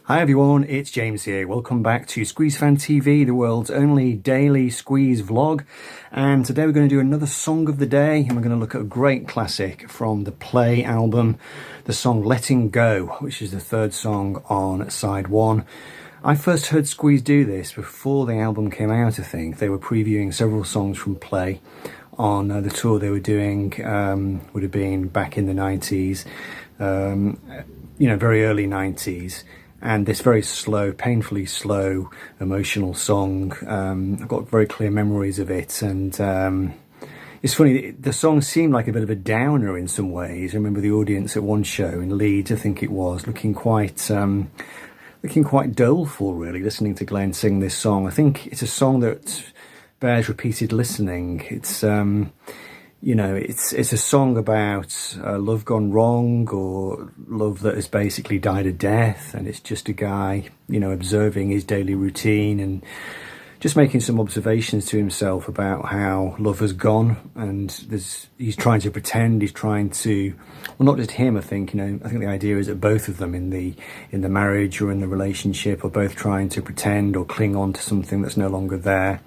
Hi everyone, it's James here. Welcome back to Squeeze Fan TV, the world's only daily Squeeze vlog. And today we're going to do another song of the day, and we're going to look at a great classic from the Play album, the song Letting Go, which is the third song on side one. I first heard Squeeze do this before the album came out, I think. They were previewing several songs from Play on the tour they were doing, would have been back in the 90s, very early 90s. And this very slow, painfully slow, emotional song, I've got very clear memories of it. And it's funny, the song seemed like a bit of a downer in some ways. I remember the audience at one show in Leeds, I think it was, looking quite doleful, really, listening to Glenn sing this song. I think it's a song that bears repeated listening. It's it's a song about love gone wrong, or love that has basically died a death, and it's just a guy, observing his daily routine and just making some observations to himself about how love has gone. And he's trying to pretend, he's trying to, well, not just him, I think the idea is that both of them in the marriage or in the relationship are both trying to pretend or cling on to something that's no longer there.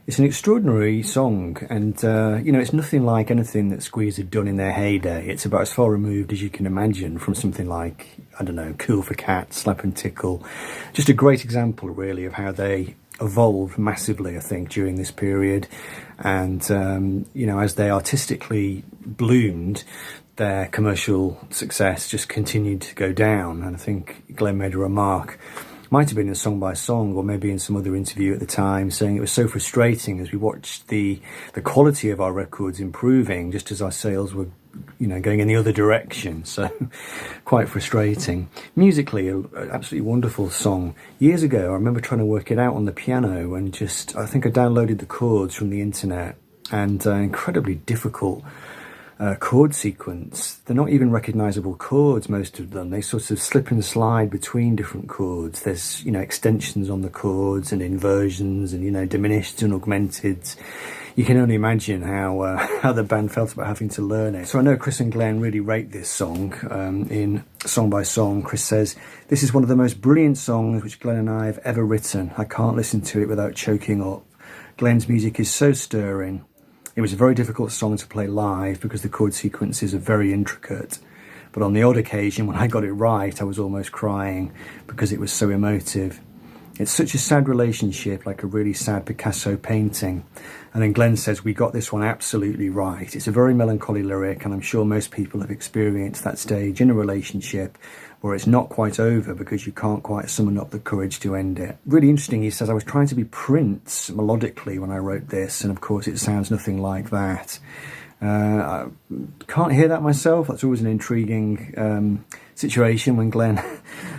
It's an extraordinary song, and it's nothing like anything that Squeeze had done in their heyday. It's about as far removed as you can imagine from something like, I don't know, Cool for Cats, Slap and Tickle. Just a great example, really, of how they evolved massively, I think, during this period. And, as they artistically bloomed, their commercial success just continued to go down. And I think Glenn made a remark, might have been in Song by Song, or maybe in some other interview at the time, saying it was so frustrating as we watched the quality of our records improving just as our sales were going in the other direction. So quite frustrating. Musically, an absolutely wonderful song. Years ago, I remember trying to work it out on the piano, and I think I downloaded the chords from the internet, and incredibly difficult chord sequence. They're not even recognizable chords, most of them. They sort of slip and slide between different chords. There's extensions on the chords and inversions and diminished and augmented. You can only imagine how the band felt about having to learn it. So I know Chris and Glenn really rate this song. In Song by Song, Chris says, "This is one of the most brilliant songs which Glenn and I have ever written. I can't listen to it without choking up. Glenn's music is so stirring. It was a very difficult song to play live because the chord sequences are very intricate. But on the odd occasion when I got it right, I was almost crying because it was so emotive. It's such a sad relationship, like a really sad Picasso painting." And then Glenn says, "We got this one absolutely right. It's a very melancholy lyric, and I'm sure most people have experienced that stage in a relationship where it's not quite over because you can't quite summon up the courage to end it." Really interesting, he says, "I was trying to be Prince melodically when I wrote this, and of course it sounds nothing like that." I can't hear that myself. That's always an intriguing situation when Glenn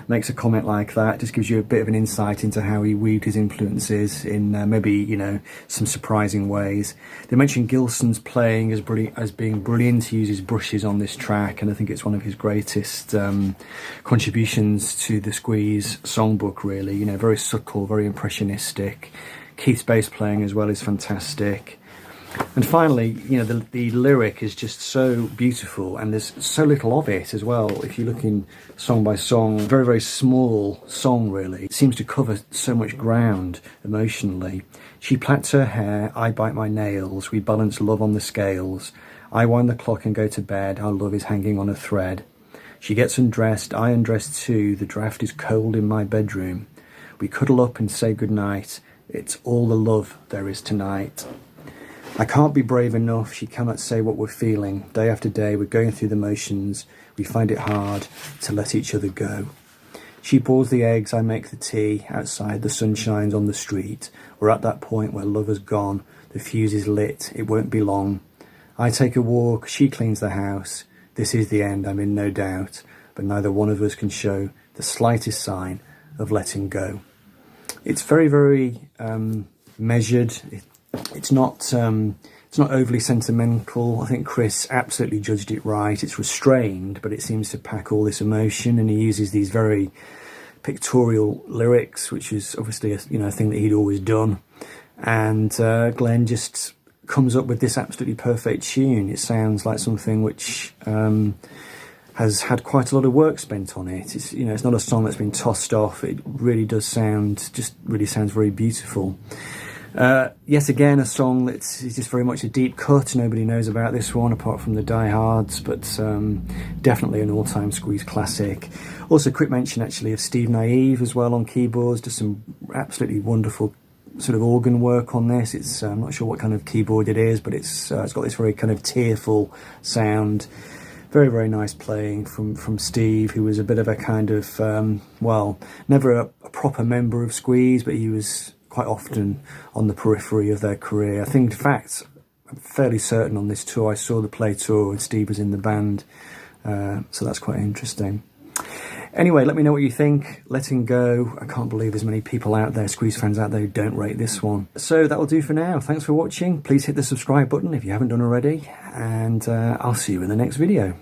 makes a comment like that. Just gives you a bit of an insight into how he weaved his influences in maybe some surprising ways. They mentioned Gilson's playing as being brilliant. He uses brushes on this track, and I think it's one of his greatest contributions to the Squeeze songbook, really. Very subtle, very impressionistic. Keith's bass playing as well is fantastic. And finally, the lyric is just so beautiful, and there's so little of it as well. If you look in Song by Song, very, very small song, really. It seems to cover so much ground emotionally. She plaits her hair, I bite my nails, we balance love on the scales. I wind the clock and go to bed, our love is hanging on a thread. She gets undressed, I undress too, the draft is cold in my bedroom. We cuddle up and say goodnight, it's all the love there is tonight. I can't be brave enough, she cannot say what we're feeling. Day after day we're going through the motions, we find it hard to let each other go. She pours the eggs, I make the tea, outside the sun shines on the street. We're at that point where love has gone, the fuse is lit, it won't be long. I take a walk, she cleans the house. This is the end, I'm in no doubt, but neither one of us can show the slightest sign of letting go." It's very, very measured. It's not overly sentimental. I think Chris absolutely judged it right. It's restrained, but it seems to pack all this emotion, and he uses these very pictorial lyrics, which is obviously a thing that he'd always done. And Glenn just comes up with this absolutely perfect tune. It sounds like something which has had quite a lot of work spent on it. It's, you know, it's not a song that's been tossed off. It really does sound, just really sounds very beautiful. Yet again, a song that's just very much a deep cut. Nobody knows about this one apart from the diehards, but definitely an all-time Squeeze classic. Also, quick mention actually of Steve Naive as well on keyboards. Just some absolutely wonderful sort of organ work on this. It's I'm not sure what kind of keyboard it is, but it's got this very kind of tearful sound. Very, very nice playing from Steve, who was a bit of a kind of, well, never a proper member of Squeeze, but he was quite often on the periphery of their career. I think, in fact, I'm fairly certain on this tour, I saw the Play tour and Steve was in the band, so that's quite interesting. Anyway, let me know what you think. Letting Go. I can't believe there's many people out there, Squeeze fans out there, who don't rate this one. So that will do for now. Thanks for watching. Please hit the subscribe button if you haven't done already, and I'll see you in the next video.